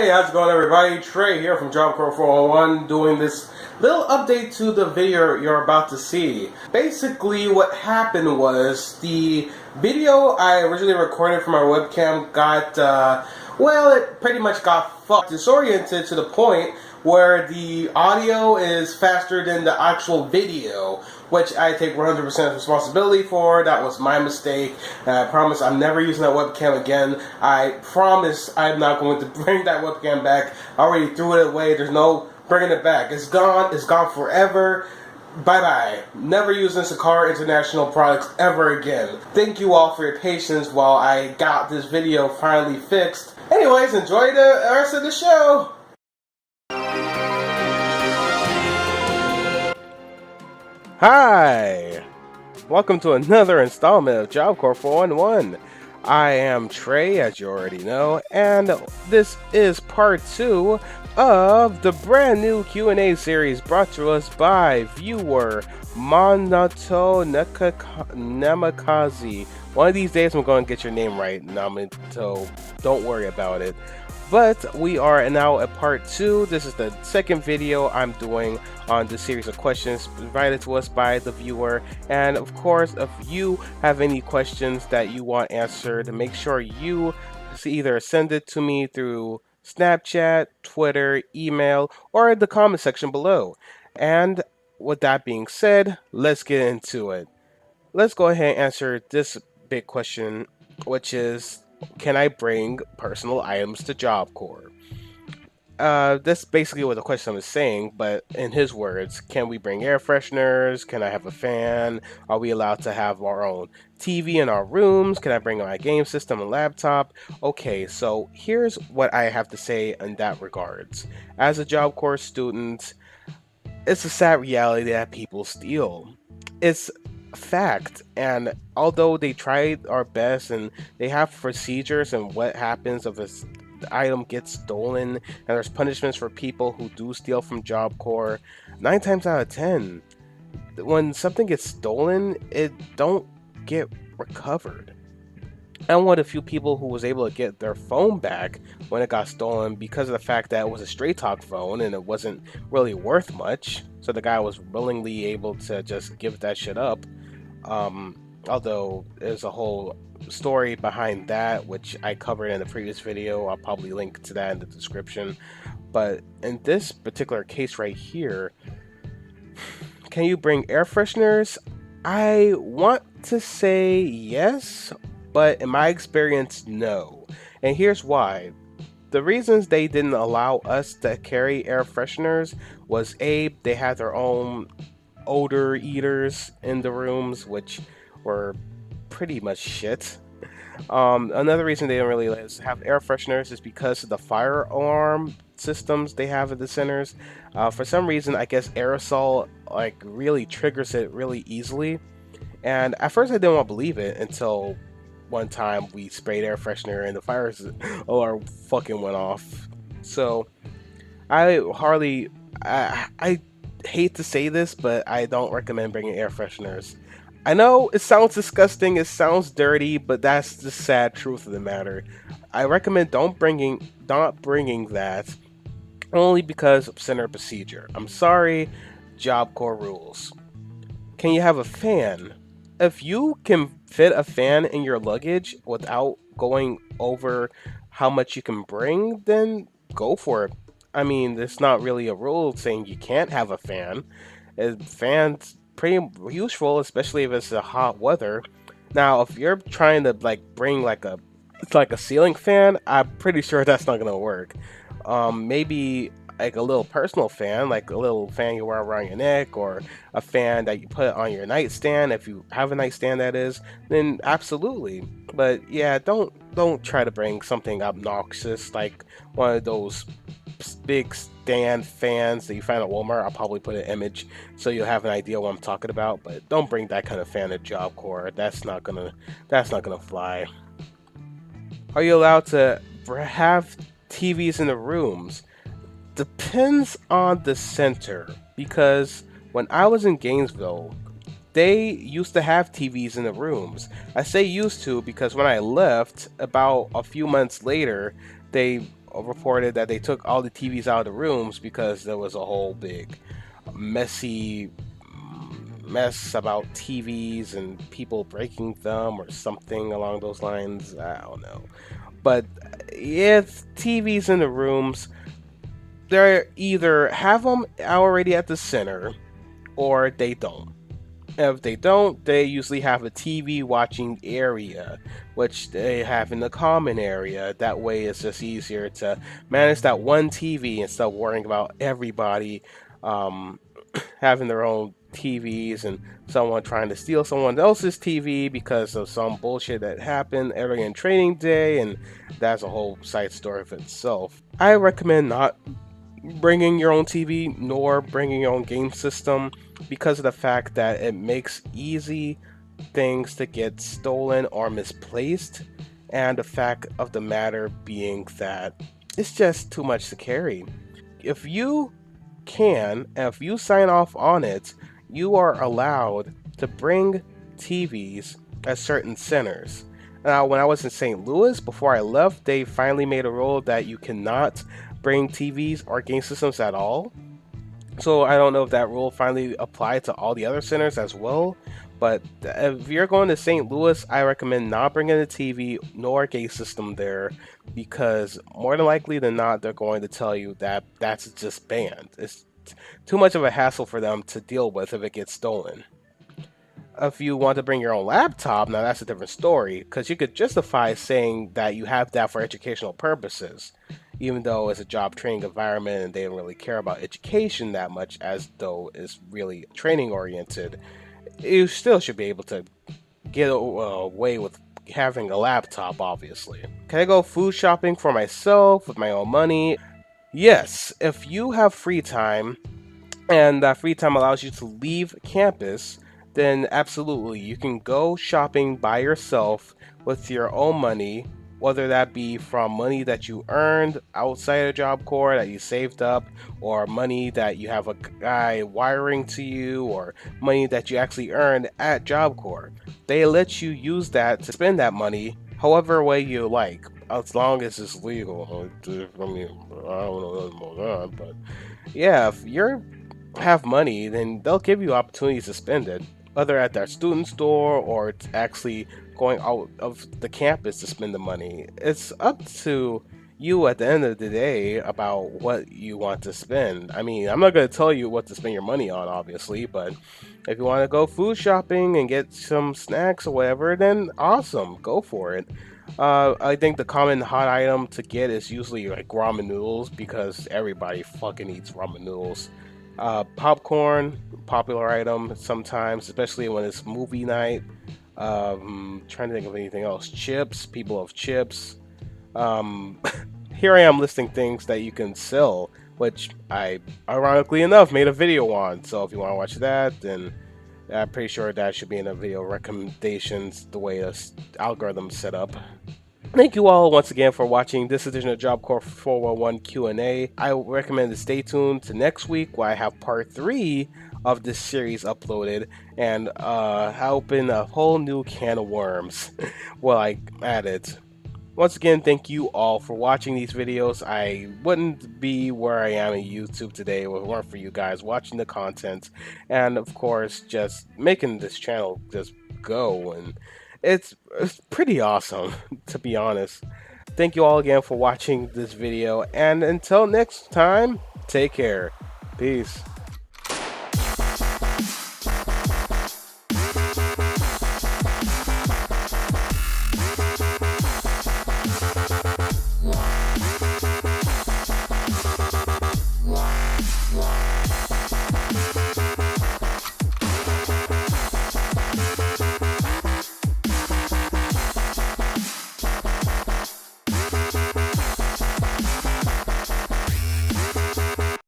Hey, how's it going, everybody? Trey here from Job Corps 401 doing this little update to the video you're about to see. Basically, what happened was the video I originally recorded from our webcam got, it pretty much got disoriented to the point where the audio is faster than the actual video, which I take 100% responsibility for. That was my mistake, and I promise I'm never using that webcam again. I promise I'm not going to bring that webcam back. I already threw it away. There's no bringing it back. It's gone. It's gone forever. Bye-bye. Never using Sakara International products ever again. Thank you all for your patience while I got this video finally fixed. Anyways, enjoy the rest of the show. Hi! Welcome to another installment of Job Corps 411. I am Trey, as you already know, and this is part 2 of the brand new Q&A series brought to us by viewer Manato Namakazi. One of these days I'm going to get your name right, Namato. Don't worry about it. But we are now at part 2. This is the second video I'm doing on the series of questions provided to us by the viewer. And of course, if you have any questions that you want answered, make sure you either send it to me through Snapchat, Twitter, email, or the comment section below. And with that being said, let's get into it. Let's go ahead and answer this big question, which is, can I bring personal items to Job Corps? That's basically what the question was saying, but in his words, can we bring air fresheners? Can I have a fan? Are we allowed to have our own TV in our rooms? Can I bring my game system and laptop? Okay, so here's what I have to say in that regards. As a Job Corps student, it's a sad reality that people steal. It's fact, and although they tried our best and they have procedures and what happens if the item gets stolen, and there's punishments for people who do steal from Job Corps, 9 times out of 10 when something gets stolen, it don't get recovered. I'm one of the few people who was able to get their phone back when it got stolen because of the fact that it was a straight talk phone and it wasn't really worth much, so the guy was willingly able to just give that shit up. Although there's a whole story behind that, which I covered in the previous video. I'll probably link to that in the description. But in this particular case right here, can you bring air fresheners? I want to say yes, but in my experience, no. And here's why. The reasons they didn't allow us to carry air fresheners was A, they had their own odor eaters in the rooms, which were pretty much shit. Another reason they don't really let us have air fresheners is because of the fire alarm systems they have at the centers. For some reason, I guess aerosol really triggers it really easily. And at first I didn't want to believe it until one time we sprayed air freshener and the fire alarm fucking went off. So I hate to say this, but I don't recommend bringing air fresheners. I know it sounds disgusting, it sounds dirty, but that's the sad truth of the matter. I recommend not bringing that, only because of center procedure. I'm sorry, Job Corps rules. Can you have a fan? If you can fit a fan in your luggage without going over how much you can bring, then go for it. I mean, there's not really a rule saying you can't have a fan. A fan's pretty useful, especially if it's a hot weather. Now, if you're trying to bring a ceiling fan, I'm pretty sure that's not gonna work. Maybe a little personal fan, a little fan you wear around your neck, or a fan that you put on your nightstand, if you have a nightstand that is, then absolutely. But yeah, don't try to bring something obnoxious like one of those big stand fans that you find at Walmart. I'll probably put an image so you'll have an idea what I'm talking about, but don't bring that kind of fan to Job Corps. That's not gonna fly. Are you allowed to have TVs in the rooms? Depends on the center, because when I was in Gainesville, they used to have TVs in the rooms. I say used to because when I left, about a few months later, they reported that they took all the TVs out of the rooms because there was a whole big messy mess about TVs and people breaking them or something along those lines. I don't know. But if TVs in the rooms, they either have them already at the center or they don't. If they don't, they usually have a TV watching area, which they have in the common area. That way, it's just easier to manage that one TV instead of worrying about everybody um, having their own TVs and someone trying to steal someone else's TV because of some bullshit that happened early in training day, and that's a whole side story of itself. I recommend not bringing your own TV nor bringing your own game system because of the fact that it makes easy things to get stolen or misplaced, and the fact of the matter being that it's just too much to carry. If you if you sign off on it, you are allowed to bring TVs at certain centers. Now, when I was in St. Louis, before I left, they finally made a rule that you cannot bring TVs or game systems at all. So I don't know if that rule finally applied to all the other centers as well. But if you're going to St. Louis, I recommend not bringing a TV nor a game system there because more than likely than not, they're going to tell you that that's just banned. It's too much of a hassle for them to deal with if it gets stolen. If you want to bring your own laptop, now that's a different story because you could justify saying that you have that for educational purposes, even though it's a job training environment and they don't really care about education that much as though it's really training oriented. You still should be able to get away with having a laptop, obviously. Can I go food shopping for myself with my own money? Yes, if you have free time and that free time allows you to leave campus, then absolutely you can go shopping by yourself with your own money, whether that be from money that you earned outside of Job Corps that you saved up, or money that you have a guy wiring to you, or money that you actually earned at Job Corps. They let you use that to spend that money however way you like, as long as it's legal. I mean, I don't know nothing about that, but yeah, if you have money, then they'll give you opportunities to spend it, whether at their student store or it's actually going out of the campus to spend the money. It's up to you at the end of the day about what you want to spend. I mean, I'm not going to tell you what to spend your money on, obviously, but if you want to go food shopping and get some snacks or whatever, then awesome, go for it. I think the common hot item to get is usually like ramen noodles because everybody fucking eats ramen noodles. Popcorn, popular item sometimes, especially when it's movie night. Trying to think of anything else. Chips, people love chips. Um, Here I am listing things that you can sell, which I, ironically enough, made a video on. So if you want to watch that, then I'm pretty sure that should be in the video recommendations, the way the algorithm's set up. Thank you all once again for watching this edition of Job Corps 411 Q&A. I recommend to stay tuned to next week where I have part 3 of this series uploaded, and I open a whole new can of worms while I at it. Once again, thank you all for watching these videos. I wouldn't be where I am in YouTube today if it weren't for you guys watching the content, and of course, just making this channel just go. And it's pretty awesome, to be honest. Thank you all again for watching this video, and until next time, take care. Peace.